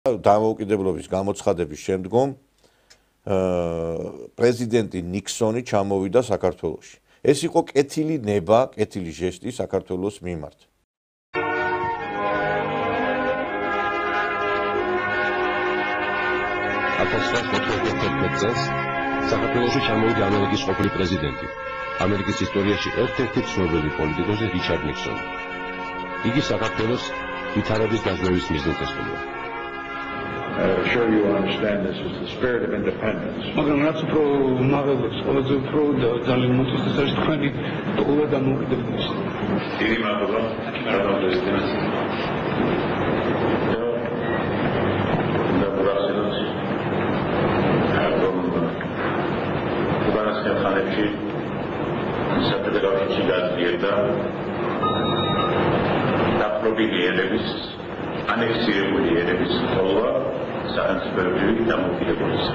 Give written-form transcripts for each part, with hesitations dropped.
დამოუკიდებლობის გამოცხადების შემდგომ პრეზიდენტი ნიქსონი ჩამოვიდა საქართველოში. ეს იყო კეთილი ნება, კეთილი ჟესტი საქართველოს მიმართ. წელს საქართველოში ჩამოვიდა ამერიკის ყოფილი პრეზიდენტი, ამერიკის ისტორიაში ერთ-ერთი ცნობილი პოლიტიკოსი რიჩარდ ნიქსონი. იგი საქართველოს ვითარების დაჟღვის მიზნით ესწრებოდა. Sure you understand this is the spirit of independence. მაგრამ რაც უფრო მაღალებს, ყველაზე უფრო ძალიან მოწესრიგეს არის თქვენი ყველა დამოუკიდებლობის. დიდი მადლობა, რადგან პრეზიდენტი. საფედერალში გადადიოდა დაპყრობილი ერების, ანექსირებული ერების თხოვა სახელმწიფოებრივი დამოუკიდებლობისა.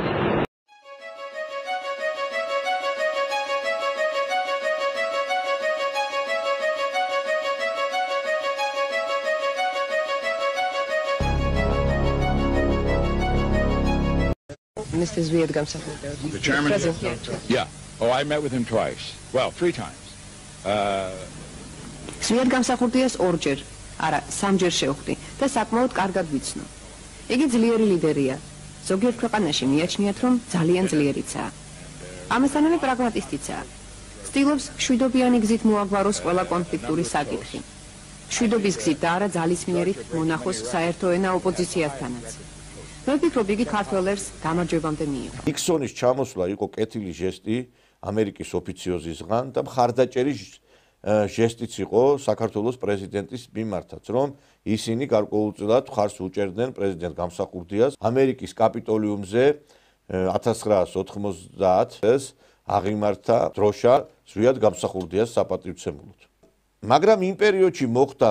Mr. Zviad Gamsakurdiyas. The chairman? Yeah. Oh, I met with him twice. Well, 3 times. Zviad Gamsakurdiyas ორჯერ, არა, 3ჯერ შევხვდი და საკმაოდ კარგად ვიცნო. იგი ძლიერი ლიდერია. ზოგიერთ ქვეყანაში მიაჩნიათ, რომ ძალიან ძლიერიცაა. ამასთანავე პრაგმატისტიცაა. ცდილობს მშვიდობიანი გზით მოაგვაროს ყველა კონფლიქტური საკითხი. მშვიდობის გზით და არა ძალის მიერით მონახოს საერთო ენა ოპოზიციასთანაც. მე ვფიქრობ, იგი ქართველებს გამარჯვებამდე მიიღო. ნიქსონის ჩამოსვლა იყო კეთილი ჟესტი ამერიკის ოფიციოზისგან და მხარდაჭერი ჟესტიც იყო საქართველოს პრეზიდენტის მიმართაც, რომ ისინი გარკვეულწილად მხარს უჭერდნენ პრეზიდენტ გამსახურდიას ამერიკის კაპიტოლიუმზე 1990 წელს აღიმართა დროშა ზვიად გამსახურდიას საპატივცემულოდ. მაგრამ იმ პერიოდში მოხდა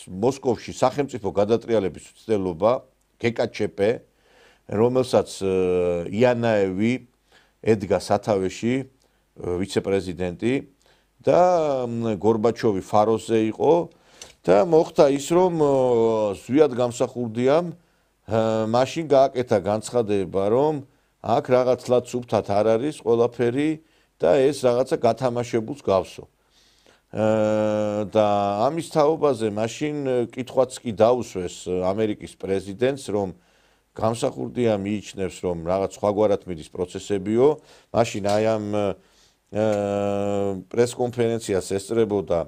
მოსკოვში სახელმწიფო გადატრიალების მცდელობა GKČP, რომელსაც იანაევი ედგა სათავეში ვიცე-პრეზიდენტი და გორბაჩოვი ფაროსზე იყო და მოხდა ის, რომ ზვიად გამსახურდიამ მაშინ გააკეთა განცხადება, რომ აქ რაღაც ლაცუბთად არ არის ყველაფერი და ეს რაღაცა გათამაშებულს გავსო. და ამის თაობაზე მაშინ კითხვაც კი დაუსვეს ამერიკის პრეზიდენტს, რომ გამსახურდია მიიჩნევს, რომ რაღაც სხვაგვარად მიდის პროცესებიო, მაშინ აი ამ პრესკონფერენციას ესწრებოდა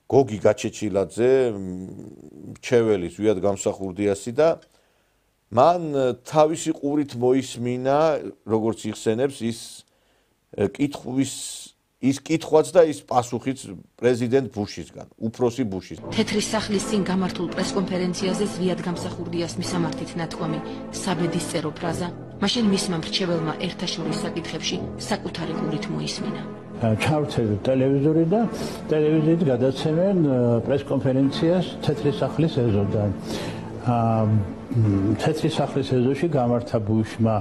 გოგი გაჩეჩილაძე, მრჩეველი ზვიად გამსახურდიასი და მან თავისი ყურით მოისმინა, როგორც იხსენებს, ის კითხვაც და ის პასუხიც პრეზიდენტ ბუშისგან, უფროსი ბუშის. თეთრი სახლის წინ გამართულ პრესკონფერენციაზე ზვიად გამსახურდიას მისამართით ნათქვამი საბედისწერო ფრაზა, მაშინ მისმა მრჩეველმა ერთაშორის საკითხებში საკუთარი ყურით მოისმინა. ჩავრცელდა ტელევიზორი და ტელევიზიით გადაცემენ პრესკონფერენციას თეთრი სახლის ეზოდან. თეთრი სახლის ეზოში გამართა ბუშმა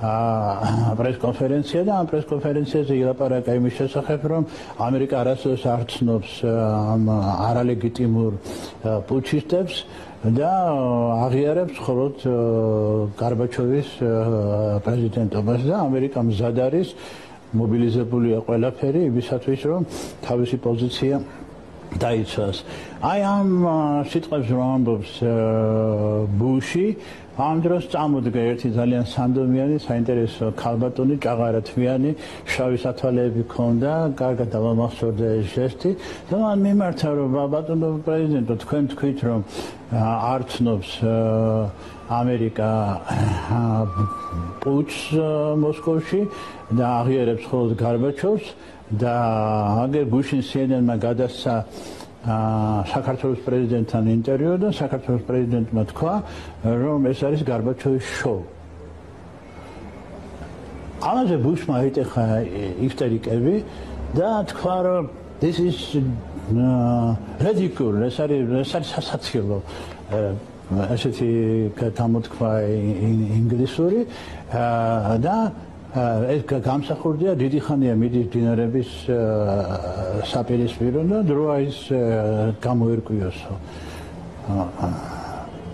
პრესკონფერენცია და ამ პრესკონფერენციაზე ილაპარაკა იმის შესახებ, რომ ამერიკა არასდროს არ ცნობს არალეგიტიმურ პუჩისტებს და აღიარებს მხოლოდ გორბაჩოვის პრეზიდენტობას და ამერიკა მზად არის მობილიზებულია ყველაფერი იმისათვის, რომ თავისი პოზიცია დაიცვას. აი ამ სიტყვებს რომ ამბობს ბუში, ამ დროს წამოდგა ერთი ძალიან სანდომიანი, საინტერესო ქალბატონი, ჭაღარათმიანი, შავი სათვალეები ჰქონდა, კარგად დავამახსოვრდა ეს ჟესტი და მან მიმართა, რომ ბატონო პრეზიდენტო, თქვენ თქვით, რომ არ ცნობს ამერიკა პუჩს მოსკოვში და აღიარებს მხოლოდ გორბაჩოვს და აგერ გუშინ CNN-მა გადასცა საქართველოს პრეზიდენტთან ინტერვიუ და საქართველოს პრეზიდენტმა თქვა, რომ ეს არის გორბაჩოვის შოუ. ამაზე ბუშმა იტეხა ისტერიკები და თქვა, რომ this is ridiculous, ეს არის სასაცილო. ასეთი გამოთქვა ინგლისური და ეს გამსახურდია დიდი ხანია მიდის დინარების საპირისპირო და დროა ის გამოერკვიოსო.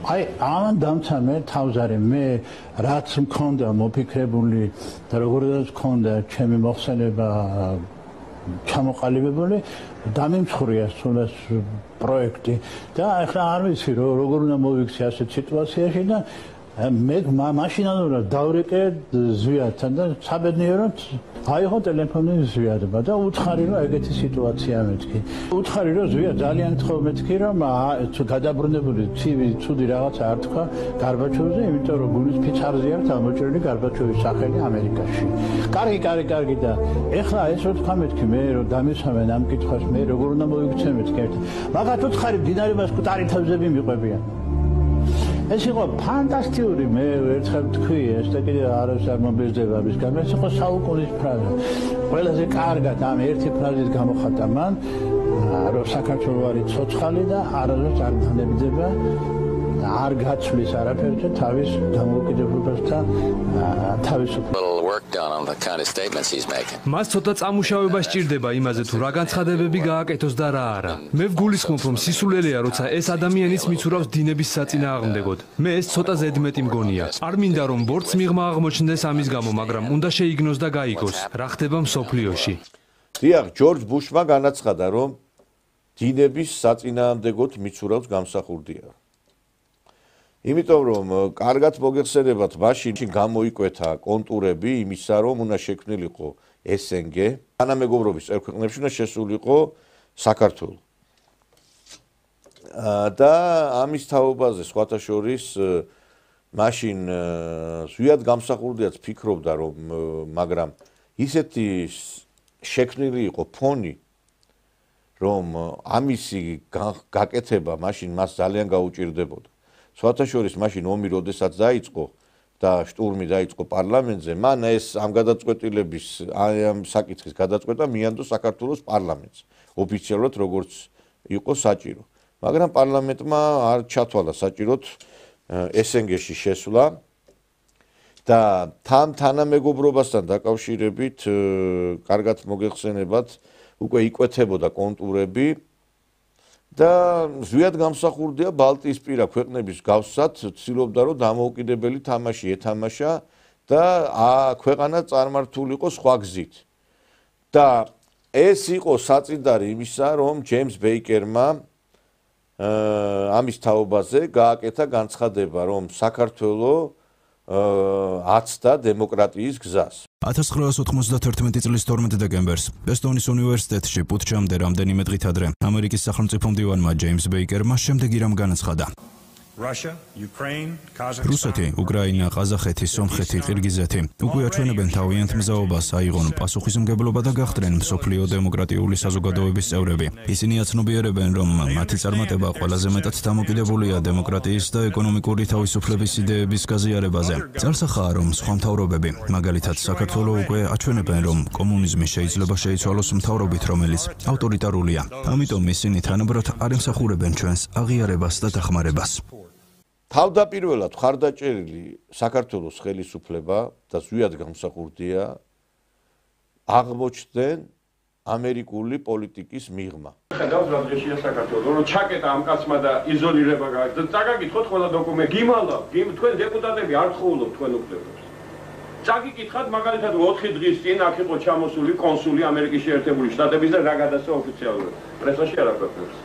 აი ამან დამცამე თავზარი მე რაც მქონდა მოფიქრებული და როგორაც მქონდა ჩემი მოხსენება ჩამოყალიბებული დამიმცხვრია სულას პროექტი და ახლა არ ვიცი როგორ უნდა მოვიქცე ასეთ სიტუაციაში და მე მაშინალურად დავრეკე ზვიადთან და საბედნიეროდ აიღო ტელეფონი ზვიადმა და უთხარი რომ ეგეთი სიტუაცია მეთქი. უთხარი რომ ზვია ძალიან გთხოვ მეთქი რომ გადაბრუნებული ცუდი რაღაცა არ თქვა გარბაჩოვზე, იმიტომ რომ გულის ფიცარზე აქვს ამოჭრილი გარბაჩოვის სახელი ამერიკაში. კარგი და ეხლა ეს რო თქვა მეთქი მე რომ დამისვამენ ამ კითხვას მე როგორ უნდა მოვიქცე მეთქი ერთ. მაგათ უთხარი დინარებას კუტარი თავზები მიყვებიან. ეს იყო ფანტასტიკური მე ერთხელ თქვი ეს და კიდე არას არ მომბეზდება მისგან ეს იყო საუკუნის ფრაზა ყველაზე კარგად ამ ერთი ფრაზით გამოხატა მან რომ საქართველო არის ცოცხალი და არასდროს არ დანებდება და არ გაცვლის არაფერზე თავის დამოუკიდებლობასთან თავისუფლებას მას ცოტა წამუშავება სჭირდება იმაზე თუ რა განცხადებები გააკეთოს და რა არა. მე ვგულისხმობ რომ სისულელეა როცა ეს ადამიანიც მიცურავს დინების საწინააღმდეგოდ. მე ეს ცოტა ზედმეტი მგონია. არ მინდა რომ ბორცს მიღმა აღმოჩნდეს ამის გამო, მაგრამ უნდა შეიგნოს და გაიგოს რა ხდება მსოფლიოში. დიახ, ჯორჯ ბუშმა განაცხადა რომ დინების საწინააღმდეგოდ მიცურავს გამსახურდია. იმიტომ რომ კარგად მოგეხსენებათ მაშინ გამოიკვეთა კონტურები იმისა რომ უნდა შექმნილიყო SNG თანამეგობრობის წევრ ქვეყნებში უნდა შესულიყო საქართველო და ამის თაობაზე სხვათა შორის მაშინ ზვიად გამსახურდიაც ფიქრობდა რომ მაგრამ ისეთი შექმნილი იყო ფონი რომ ამისი გაკეთება მაშინ მას ძალიან გაუჭირდებოდა. სხვათა შორის მაშინ ომი როდესაც დაიწყო და შტურმი დაიწყო პარლამენტზე, მან ეს ამ გადაწყვეტილების ამ საკითხის გადაწყვეტა მიანდო საქართველოს პარლამენტს ოფიციალურად როგორც იყო საჭირო. მაგრამ პარლამენტმა არ ჩათვალა საჭიროდ SNG-ში შესვლა და თანამეგობრობასთან დაკავშირებით კარგად მოგეხსენებათ უკვე იკვეთებოდა კონტურები და ზვიად გამსახურდია ბალტიისპირა ქვეყნების გავსად ცდილობდა რომ დამოუკიდებელი თამაში ეთამაშა და ქვეყანა წარმართულიყო სხვა გზით. და ეს იყო საწინდარი იმისა რომ ჯეიმს ბეიკერმა ამის თაობაზე გააკეთა განცხადება რომ საქართველო აცდა დემოკრატიის გზას. 1991 წლის 12 დეკემბერს პესტონის უნივერსიტეტში პუტჩამდე რამდენიმე დღით ადრე ამერიკის სახელმწიფო მდივანმა ჯეიმს ბეიკერმა შემდეგი რამ განაცხადა. რუსეთი, უკრაინა, ყაზახეთი, სომხეთი, ყირგიზეთი უკვე აჩვენებენ თავიანთ მზაობას აიღონ პასუხისმგებლობა და გახდნენ მსოფლიო დემოკრატიული საზოგადოების წევრები. ისინი აცნობიერებენ, რომ მათი წარმატება ყველაზე მეტად დამოკიდებულია დემოკრატიის და ეკონომიკური თავისუფლების იდეების გაზიარებაზე. წარსახაა, რომ სხვა მთავრობები, მაგალითად საქართველო უკვე აჩვენებენ, რომ კომუნიზმი შეიძლება შეიცვალოს მთავრობით, რომელიც ავტორიტარულია. ამიტომ ისინი თანაბრად არ ემსახურებენ ჩვენს აღიარებას და დახმარებას. თავდაპირველად ხარდაჭერილი საქართველოს ხელისუფლება და ზვიად გამსახურდია აღმოჩნდნენ ამერიკული პოლიტიკის მიღმა. ხედავს რა დღეშია საქართველო, რომ ჩაკეტა ამ კაცმა და იზოლირება გააკეთა. წაგაკითხოთ ყველა დოკუმენტი, გიმალავ, თქვენ დეპუტატები არ თხოვნობთ თქვენ უფლებებს. წაგიკითხათ მაგალითად 4 დღის წინ აქ იყო ჩამოსული კონსული ამერიკის შეერთებული შტატების და რა გადასცა ოფიციალურად. პრესაში არ აკვეთებს.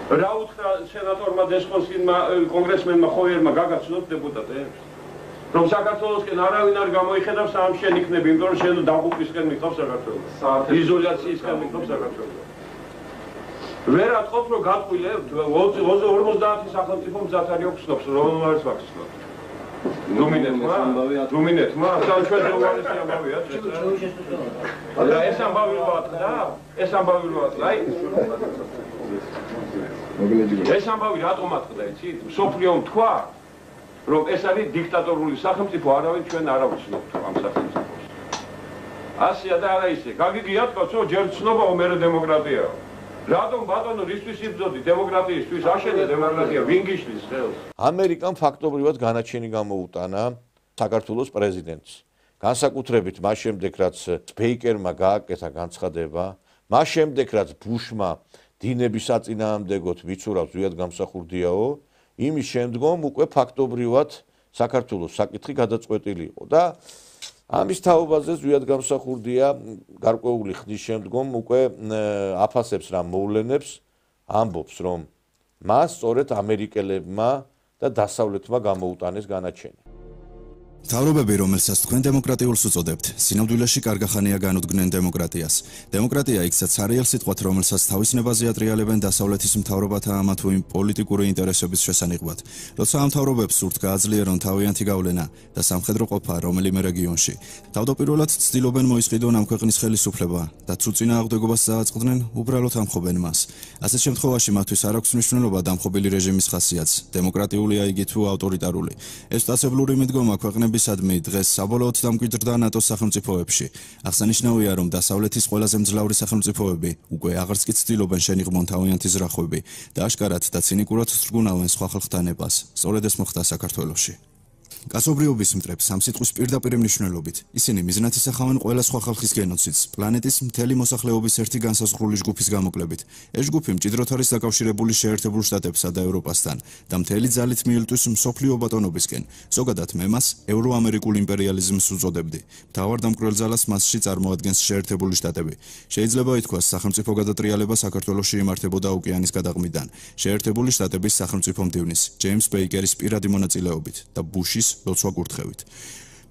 რა უთხრა სენატორმა დესხოსინმა კონგრესმენმა ხოიერმა გაგაცნოთ დეპუტატებს რომ საქართველოსკენ არავინ არ გამოიხედავს ამ შენ იქნები იმიტომ რომ შენ დაღუპვისკენ მიყავს საქართველო იზოლაციისკენ მიყავს საქართველო ვერ ატყობთ რომ გატყვილებთ 50 სახელმწიფო მზად არის ოქსნობს რომ არის ვაქცინოთ დუმინეთმა და ჩვენ დოვალის ამბავია და ეს ამბავი რო ატყდა ეს ამბავი რატომ ატყდა იცით? მსოფლიომ თქვა, რომ ეს არის დიქტატორული სახელმწიფო, არავინ ჩვენ არ ავიცნობთ ამ სახელმწიფოს. ასეა და არა ისე. გაგიგიათ, კაცო, ჯერ ცნობაო, მერე დემოკრატიაო. რატომ ბატონო რისთვის იბრძოდი დემოკრატიისთვის? აშენე დემოკრატია, ვინ გიშლის ხელს? ამერიკამ ფაქტობრივად განაჩენი გამოუტანა საქართველოს პრეზიდენტს. განსაკუთრებით მას შემდეგ, რაც ბეიკერმა გააკეთა განცხადება, მას შემდეგ, რაც ბუშმა დინების საწინააღმდეგოდ მიცურავს ზვიად გამსახურდიაო, იმის შემდგომ უკვე ფაქტობრივად საქართველოს საკითხი გადაწყვეტილი იყო და ამის თაობაზე ზვიად გამსახურდია გარკვეული ხნის შემდგომ უკვე აფასებს რა მოვლენებს ამბობს რომ მას სწორედ ამერიკელებმა და დასავლეთმა გამოუტანეს განაჩენი. მთავრობები, რომელსაც თქვენ დემოკრატიულს უწოდებთ, სინამდვილეში კარგახანია განუდგნენ დემოკრატიას. დემოკრატია იქცაც არიელ სიტყვათ, რომელსაც თავის ნებაზე ატრიალებენ დასავლეთის მთავრობათა ამა თუ იმ პოლიტიკური ინტერესების შესანიღბად. როცა ამ მთავრობებს სურთ გააძლიერონ თავიანთი გავლენა და სამხედრო ყოფა რომელიმე რეგიონში, თავდაპირველად ცდილობენ მოისყიდონ ამ ქვეყნის ხელისუფლება და თუ წინააღმდეგობას წააწყდნენ, უბრალოდ ამხობენ მას. ასეთ შემთხვევაში მათთვის არ აქვს მნიშვნელობა დამხობილი რეჟიმის ხასიათს, დემოკრატიულია იგი თუ ავტორიტარული. ეს სტაცებლური მიდგომა ქვეყნების სადმი დღეს საბოლოოდ დამკვიდრდა ნატოს სახელმწიფოებში. აღსანიშნავია, რომ დასავლეთის ყველაზე მძლავრი სახელმწიფოები უკვე აღარც კი ცდილობენ შენიღმონ თავიანთი ზრახვები და აშკარად და ცინიკურად თრგუნავენ სხვა ხალხთა ნებას. სწორედ ეს მოხდა საქართველოში. კაცობრიობის მტრებს ამ სიტყვის პირდაპირ მნიშვნელობით ისინი მიზნად ისახავენ ყველა სხვა ხალხის გენოციდს პლანეტის მთელი მოსახლეობის ერთი განსაზღვრული ჯგუფის გამოკლებით. ეს ჯგუფი მჭიდროდ არის დაკავშირებული შეერთებულ შტატებსა და ევროპასთან და მთელი ძალით მიელტვის მსოფლიო ბატონობისკენ. ზოგადად მე მას ევროამერიკულ იმპერიალიზმს უწოდებდი. მთავარ დამკვირველ ძალას მასში წარმოადგენს შეერთებული შტატები. შეიძლება ითქვას, სახელმწიფო გადატრიალება საქართველოში იმართებოდა ოკეანის გადაღმიდან. შეერთებული შტატების სახელმწიფო მდივნის ჯეიმს ბეიკერის პირადი მონაწილეობით და ბუშის ლოცვა კურთხევით.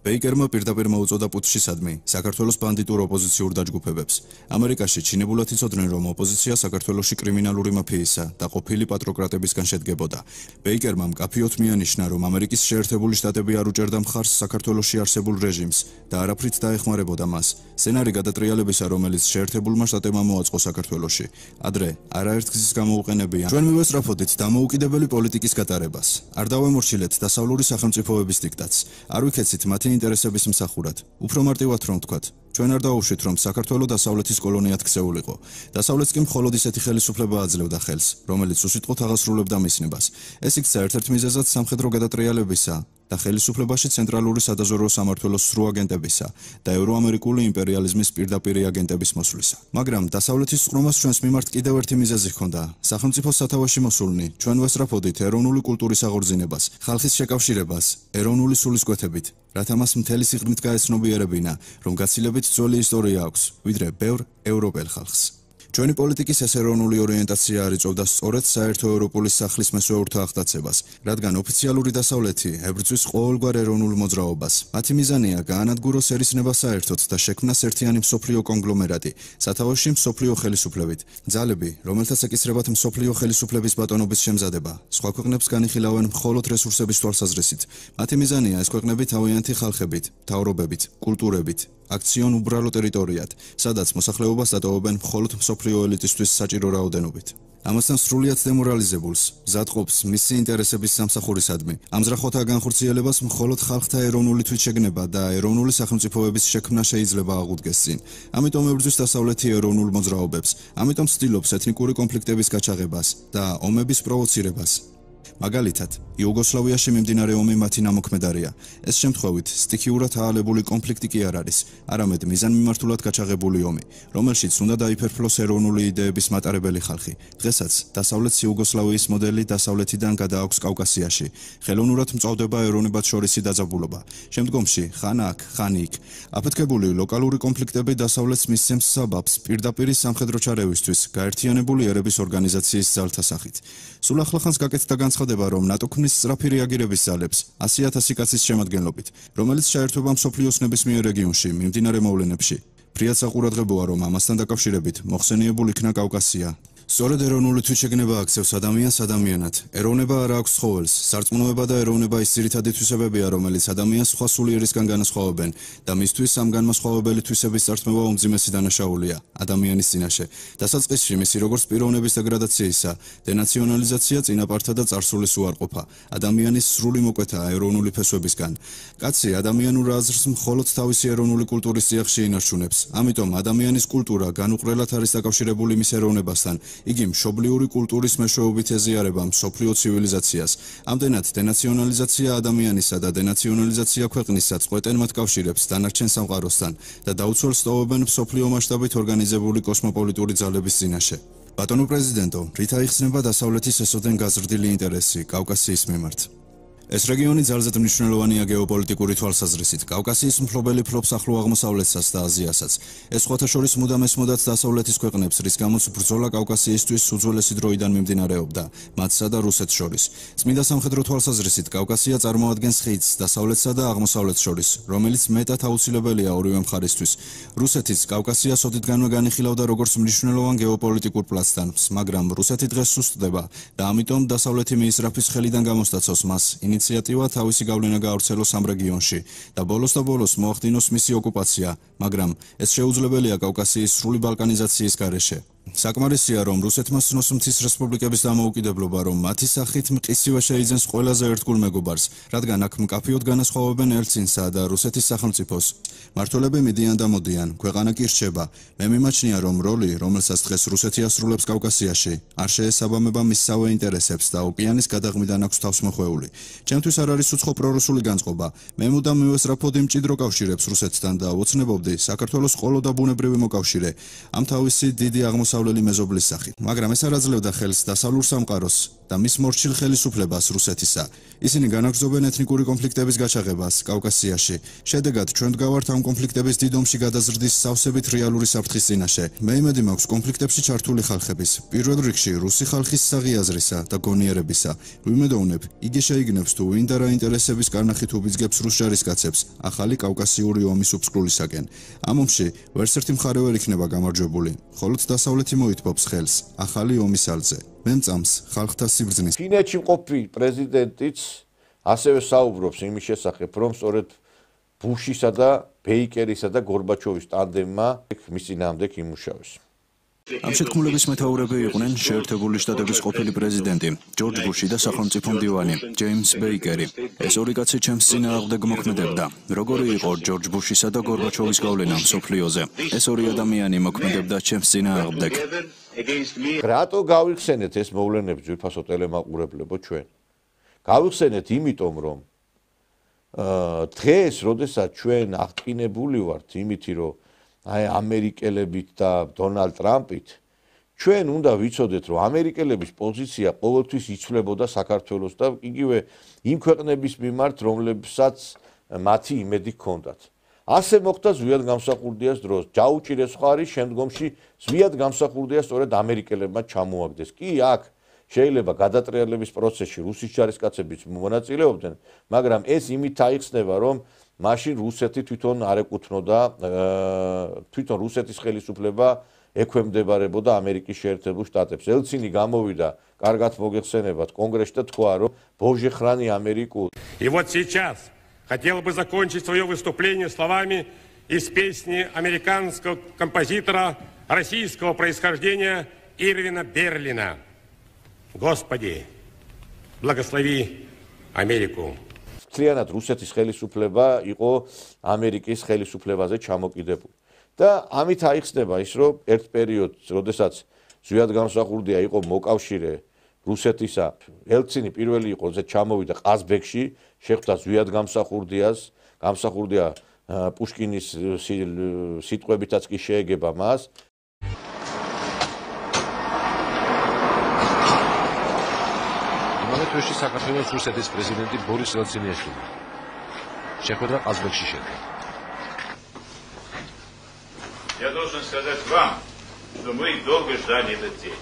ბეიკერმა პირდაპირ მოუწოდა პუტჩისადმი საქართველოს ბანდიტურ ოპოზიციურ დაჯგუფებებს. ამერიკაში ჩინებულად იცოდნენ, რომ ოპოზიცია საქართველოში კრიმინალური მაფიისა და ყოფილი პატროკრატებისგან შედგებოდა. ბეიკერმა მკაფიოდ მიანიშნა, რომ ამერიკის შეერთებული შტატები არ უჭერდა მხარს საქართველოში არსებულ რეჟიმს და არაფრით დაეხმარებოდა მას. სცენარი გადატრიალებისა, რომელიც შეერთებულმა შტატებმა მოაწყო საქართველოში, ადრე არაერთ გზის გამოუყენებია. ჩვენ მივესწრაფოდით დამოუკიდებელი პოლიტიკის გატარებას. არ დავემორჩილეთ დასავლური სახელმწიფოების დიქტატს. არ ვიქეცით მათი ინტერესების მსახურად. უფრო მარტივად რომ ვთქვათ, ჩვენ არ დავუშვით, რომ საქართველო დასავლეთის კოლონიად ქცეულიყო. დასავლეთს კი მხოლოდ ისეთი ხელისუფლება აძლევდა ხელს, რომელიც უსიტყვოდ აღასრულებდა მის ნებას. ეს იქცა ერთ-ერთ მიზეზად სამხედრო გადატრიალებისა და ხელისუფლებაში ცენტრალური სადაზვერვო სამმართველოს სრულ აგენტებისა და ევროამერიკული იმპერიალიზმის პირდაპირი აგენტების მოსვლისა. მაგრამ დასავლეთის წყრომას ჩვენს მიმართ კიდევ ერთი მიზეზი ჰქონდა. სახელმწიფოს სათავეში მოსულნი ჩვენ ვესწრაფოდით ეროვნული კულტურის აღორძინებას, ხალხის შეკავშირებას, ეროვნული სულისკვეთებით, რათა მას მთელი სიღრმით გაეცნობიერებინა, რომ გაცილებით ძველი ისტორია აქვს, ვიდრე ბევრ ევროპელ ხალხს. ჩვენი პოლიტიკის ეს ეროვნული ორიენტაცია არ იწვევდა სწორედ საერთო ევროპული სახლის მესვეურთა აღტაცებას, რადგან ოფიციალური დასავლეთი ებრძვის ყოველგვარ ეროვნულ მოძრაობას. მათი მიზანია გაანადგუროს ერისნება საერთოდ და შექმნას ერთიანი მსოფლიო კონგლომერატი, სათავეში მსოფლიო ხელისუფლებით. ძალები, რომელთაც ეკისრებათ მსოფლიო ხელისუფლების ბატონობის შემზადება, სხვა ქვეყნებს განიხილავენ მხოლოდ რესურსების თვალსაზრისით. მათი მიზანია ეს ქვეყნები თავიანთი ხალხებით, მთავრობებით, კულტურებით აქციონ უბრალო ტერიტორიად, სადაც მოსახლეობას დატოვებენ მხოლოდ მსოფლიო ელიტისთვის საჭირო რაოდენობით. ამასთან სრულიად დემორალიზებულს, მზადყოფს მისი ინტერესების სამსახურისადმი. ამ მზრახოთა განხორციელებას მხოლოდ ხალხთა ეროვნული თვითშეგნება და ეროვნული სახელმწიფოების შექმნა შეიძლება აღუდგეს წინ. ამიტომ ებრძვის დასავლეთი ეროვნულ მოძრაობებს, ამიტომ ცდილობს ეთნიკური კონფლიქტების გაჩაღებას და ომების პროვოცირებას. მაგალითად, იუგოსლავიაში მიმდინარე ომი მათი ნამოქმედარია. ეს შემთხვევით სტიქიურად აალებული კონფლიქტი კი არ არის, არამედ მიზანმიმართულად გაჩაღებული ომი, რომელშიც უნდა დაიფერფლოს ეროვნული იდეების მატარებელი ხალხი. დღესაც დასავლეთ იუგოსლავიის მოდელი დასავლეთიდან გადააქვს კავკასიაში. ხელოვნურად მწვავდება ეროვნებად შორისი დაძაბულობა. შემდგომში ხან აქ, ხან იქ. აფეთქებული ლოკალური კონფლიქტები დასავლეთს მისცემს საბაბს პირდაპირ სამხედრო ჩარევისთვის გაერთიანებული ერების ორგანიზაციის ძალთა სახით. სულ ახლახანს გაკეთდა განცხადება, რომ ნატო ქმნის სწრაფი რეაგირების ძალებს 100,000 კაცის შემადგენლობით, რომელიც შეერთება მსოფლიოს ნებისმიერ რეგიონში მიმდინარე მოვლენებში. ფრიად საყურადღებოა, რომ ამასთან დაკავშირებით მოხსენიებულ იქნა კავკასია. სწორედ ეროვნული თვითშეგნება აქცევს ადამიანს ადამიანად. ეროვნება არ აქვს ცხოველს, სარწმუნოება და ეროვნება ის ძირითადი თვისებებია, რომელიც ადამიანს სხვა სულიერისგან განასხვავებენ და მისთვის ამ განმასხვავებელი თვისების წართმევა უმძიმესი დანაშაულია ადამიანის წინაშე. დასაწყისში მისი როგორც პიროვნების დეგრადაციისა, დენაციონალიზაცია, წინაპართა და წარსულის უარყოფა, ადამიანის სრული მოკვეთა ეროვნული ფესვებისგან. კაცი ადამიანურ აზრს მხოლოდ თავისი ეროვნული კულტურის წიაღში ინარჩუნებს. ამიტომ ადამიანის კულტურა განუყრელად არის დაკავშირებული მის ეროვნებასთან. იგი მშობლიური კულტურის მეშვეობით ეზიარება მსოფლიო ცივილიზაციას. ამდენად დენაციონალიზაცია ადამიანისა და დენაციონალიზაცია ქვეყნისა წყვეტენ მათ კავშირებს დანარჩენ სამყაროსთან და დაუცველს ტოვებენ მსოფლიო მასშტაბით ორგანიზებული კოსმოპოლიტური ძალების წინაშე. ბატონო პრეზიდენტო, რით აიხსნება დასავლეთის ესოდენ გაზრდილი ინტერესი კავკასიის მიმართ? ეს რეგიონი ძალზედ მნიშვნელოვანია გეოპოლიტიკური თვალსაზრისით. კავკასიის მფლობელი ფლობს ახლო აღმოსავლეთსაც და აზიასაც. ეს სხვათა შორის მუდამ ესმოდათ დასავლეთის ქვეყნებს, რის გამოც ბრძოლა კავკასიისთვის უძველესი დროიდან მიმდინარეობდა, მათსა და რუსეთს შორის. წმინდა სამხედრო თვალსაზრისით კავკასია წარმოადგენს ხიდს დასავლეთსა და აღმოსავლეთს შორის, რომელიც მეტად აუცილებელია ორივე მხარისთვის. რუსეთიც კავკასიას ოდითგანვე განიხილავდა როგორც მნიშვნელოვან გეოპოლიტიკურ პლაცდარმს, მაგრამ რუსეთი დღეს სუსტდება და ამიტომ დასავლეთი მიისწრაფის ხელიდან გამოსტაცავს მას. ინიციატივა თავისი გავლენა გაავრცელოს ამ რეგიონში და ბოლოს მოახდინოს მისი ოკუპაცია, მაგრამ ეს შეუძლებელია კავკასიის სრული ბალკანიზაციის გარეშე. საკმარისია, რომ რუსეთმა სცნოს მთის რესპუბლიკების დამოუკიდებლობა, რომ მათი სახით მყისივე შეიძენს ყველაზე ერთგულ მეგობარს, რადგან აქ მკაფიოდ განასხვავებენ ელცინსა და რუსეთის სახელმწიფოს. მმართველები მიდიან და მოდიან, ქვეყანა კი რჩება. მე მიმაჩნია, რომ როლი, რომელსაც დღეს რუსეთი ასრულებს კავკასიაში, არ შეესაბამება მისსავე ინტერესებს და ოკეანის გადაღმიდან აქვს თავს მოხვეული. ჩემთვის არ არის უცხო პრორუსული განწყობა. მე მუდამ მივესწრაფოდი მჭიდრო კავშირებს რუსეთთან და ოცნებობდი საქართველოს ყოლო და ბუნებრივი მოკავშირე. ამ თავისი დიდი აღმოსავლელი მეზობლის სახით, მაგრამ ეს არ აძლევდა ხელს დასავლურ სამყაროს და მის მორჩილ ხელისუფლებას რუსეთისა. ისინი განაგრძობენ ეთნიკური კონფლიქტების გაჩაღებას კავკასიაში. შედეგად ჩვენ ვდგავართ ამ კონფლიქტების დიდ ომში გადაზრდის სავსებით რეალური საფრთხის წინაშე. მე იმედი მაქვს კონფლიქტებში ჩართული ხალხების, პირველ რიგში რუსი ხალხის საღიაზრისა და გონიერებისა. ვიმედოვნებ, იგი შეიგნებს თუ ვინ და რა ინტერესების კარნახით უბიძგებს რუს ჯარისკაცებს ახალი კავკასიური ომის უფსკვლისაკენ. ამ ომში ვერც ერთი მხარე ვერ იქნება გამარჯვებული, ხოლო დასავლეთი მოითბობს ხელს ახალი ომის ალზე. მე მწამს ხალხთა სიბრძნის. ფინეთში მყოფი პრეზიდენტიც ასევე საუბრობს იმის შესახებ, რომ სწორედ ბუშისა და ბეიკერისა და გორბაჩოვის ტანდემმა მის წინააღმდეგ იმუშავეს. ამ შეთქმულების მეთაურები იყვნენ შეერთებული შტატების ყოფილი პრეზიდენტი ჯორჯ ბუში და სახელმწიფო მდივანი ჯეიმს ბეიკერი. ეს ორი კაცი ჩემს წინააღმდეგ მოქმედებდა. როგორი იყო ჯორჯ ბუშისა და გორბაჩოვის გავლენა მსოფლიოზე? ეს ორი ადამიანი მოქმედებდა ჩემს წინააღმდეგ. რატო გავიხსენეთ ეს მოვლენები ძვირფასო ტელემაყურებლებო ჩვენ? გავიხსენეთ იმიტომ, რომ დღეს, როდესაც ჩვენ აღტკინებული ვართ იმით, რომ აი ამერიკელებით და დონალდ ტრამპით, ჩვენ უნდა ვიცოდეთ, რომ ამერიკელების პოზიცია ყოველთვის იცვლებოდა საქართველოს და იგივე იმ ქვეყნების მიმართ, რომლებსაც მათი იმედი ჰქონდათ. ასე მოხდა ზვიად გამსახურდიას დროს. ჯაუჭირეს ხარი შემდგომში ზვიად გამსახურდია სწორედ ამერიკელებმა ჩამოაგდეს. კი, აქ შეიძლება გადატრიალების პროცესში რუსის ჯარისკაცებიც მონაწილეობდნენ, მაგრამ ეს იმით აიხსნება, რომ მაშინ რუსეთი თვითონ არ ეკუთვნოდა, თვითონ რუსეთის ხელისუფლება ექვემდებარებოდა ამერიკის შეერთებულ შტატებს. ელცინი გამოვიდა, კარგად მოგეხსენებათ, კონგრესში და თქვა, რომ ბოჟე ხრანი ამერიკულ. И вот сейчас хотел бы закончить свое выступление словами из песни американского композитора российского происхождения Ирвина Берлина. Господи, благослови Америку. მთლიანად რუსეთის ხელისუფლება იყო ამერიკის ხელისუფლებაზე ჩამოკიდებული. და ამით აიხსნება ის, რომ ერთ პერიოდს, როდესაც ზვიად გამსახურდია იყო მოკავშირე რუსეთისა, ელცინი პირველი იყო, ზე ჩამოვიდა ყაზბეგში, შეხვდა ზვიად გამსახურდია პუშკინის სიტყვებითაც კი შეეგება მას. თვეში საქართველოს რუსეთის პრეზიდენტი ბორის ელცინიაშვილი შეხვედრა ყაზბეგში შედგა. Я должен сказать вам, что мы долго ждали этот день.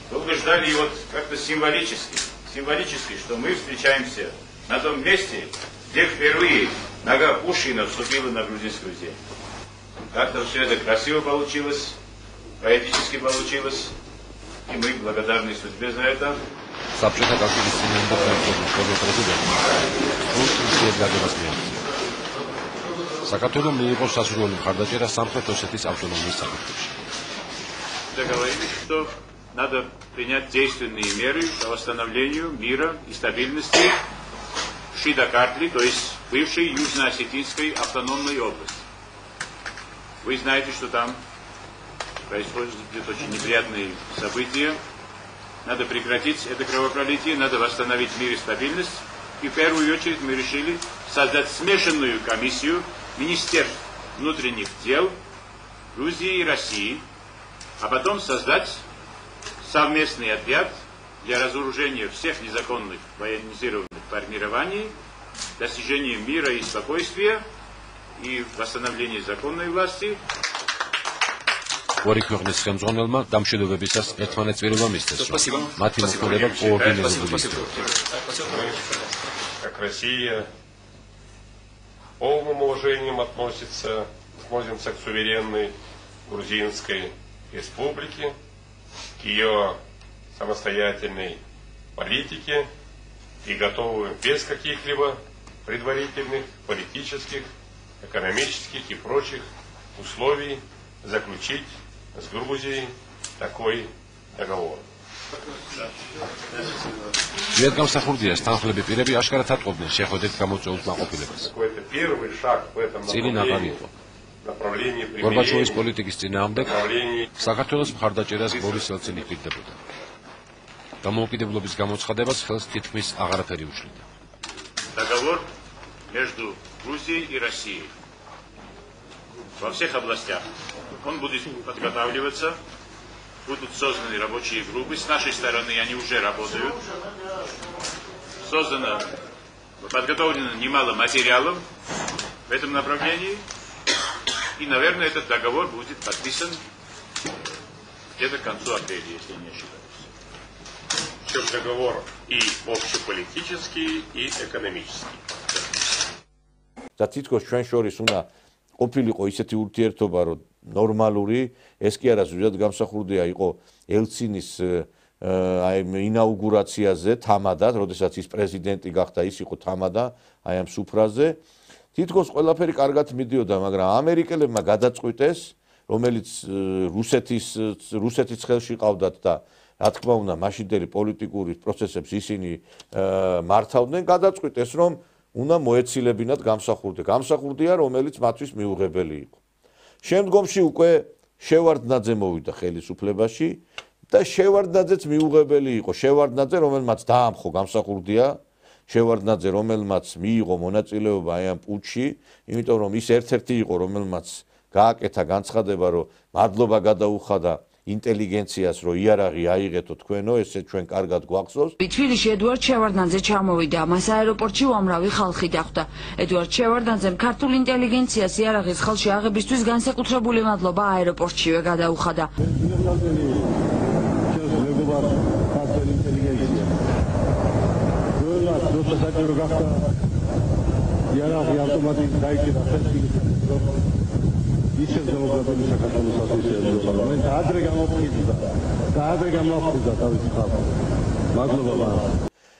Долго ждали его как-то символически, что мы встречаемся на том месте, где впервые нога Пушкина вступила на грузинскую землю. Как-то все это красиво получилось, поэтически получилось, и мы благодарны судьбе за это. საბჭოთა კავშირის წინააღმდეგ პრეზიდენტი საქართველოს მიიღო სასურველი მხარდაჭერა სამხრეთ ოსეთის ავტონომიის საკითხებში. Договорились, что надо принять действенные меры по восстановлению мира и стабильности в Шидакартли, то есть бывшей Южно-Осетинской автономной области. Вы знаете, что там происходят очень неприятные события. Надо прекратить это кровопролитие, надо восстановить мир и стабильность. И в первую очередь мы решили создать смешанную комиссию Министерств внутренних дел Грузии и России, а потом создать совместный отряд для разоружения всех незаконных военизированных формирований, достижения мира и спокойствия и восстановления законной власти. ორი ქვეყნის ხელმძღვანელმა დამშვიდობებისას ერთმანეთწმირობა მისცეს, რომ მათი მოქმედება კოორდინირებული как Россия полным уважением относится к суверенной Грузинской республике, к ее самостоятельной политике и готовы без каких-либо предварительных политических, экономических и прочих условий заключить с Грузией такой договор. ვიადგამსახურდიას თანხლები პირები აშკარად ატყობდნენ შეხვედრით გამოწვეულ კმაყოფილებას. Это первый шаг в этом направлении. გორბაჩოვის პოლიტიკის წინააღმდეგ საქართველოს მხარდაჭერას ბორის ელცინი პირდებოდა. დამოუკიდებლობის გამოცხადებას ხელს თითქმის აღარაფერი უშლიდა. Договор между Грузией и Россией во всех областях. Он будет подготавливаться. Будут созданы рабочие группы. С нашей стороны они уже работают. Подготовлено немало материалов в этом направлении. И, наверное, этот договор будет подписан где-то к концу апреля, если не ошибаюсь. Причем договор и общеполитический, и экономический. და თითქოს ჩვენ შორის უნდა ყოფილიყო ისეთი ურთიერთობა, რომ ნორმალური, ეს კი არა ზუსტად გამსახურდია იყო ელცინის აი ინაუგურაციაზე თამადად, როდესაც ის პრეზიდენტი გახდა, ის იყო თამადა აი ამ სუფრაზე. თითქოს ყველაფერი კარგად მიდიოდა, მაგრამ ამერიკელებმა გადაწყვიტეს, რომელიც რუსეთის ხელში ყავდათ და რა თქმა უნდა, მაშინდელი პოლიტიკური პროცესებს ისინი მართავდნენ, გადაწყვიტეს, რომ უნდა მოეცილებინათ გამსახურდია, რომელიც მათთვის მიუღებელი იყო. შემდგომში უკვე შევარდნაძე მოვიდა ხელისუფლებაში და შევარდნაძეც მიუღებელი იყო. შევარდნაძე, რომელმაც დაამხო გამსახურდია, შევარდნაძე, რომელმაც მიიღო მონაწილეობა აი ამ პუტჩში, იმიტომ რომ ის ერთ-ერთი იყო, რომელმაც გააკეთა განცხადება, რომ მადლობა გადაუხადა ინტელიგენციას, რომ იარაღი აიღეთო თქვენო, ესე ჩვენ კარგად გვახსოვს. თბილისში ედუარდ შევარდნაძე ჩამოვიდა, მას აეროპორტში უამრავი ხალხი დახვდა. ედუარდ შევარდნაძემ ქართულ ინტელიგენციას იარაღის ხელში აღებისთვის განსაკუთრებული მადლობა აეროპორტშივე გადაუხადა. იარაღი ავტომატურად დაიჭირა ხელში. ისე ზოგადად საქართველოს ასოციაციის პარლამენტი ადრე გამოფხიზდა თავის ხალხს. მადლობა.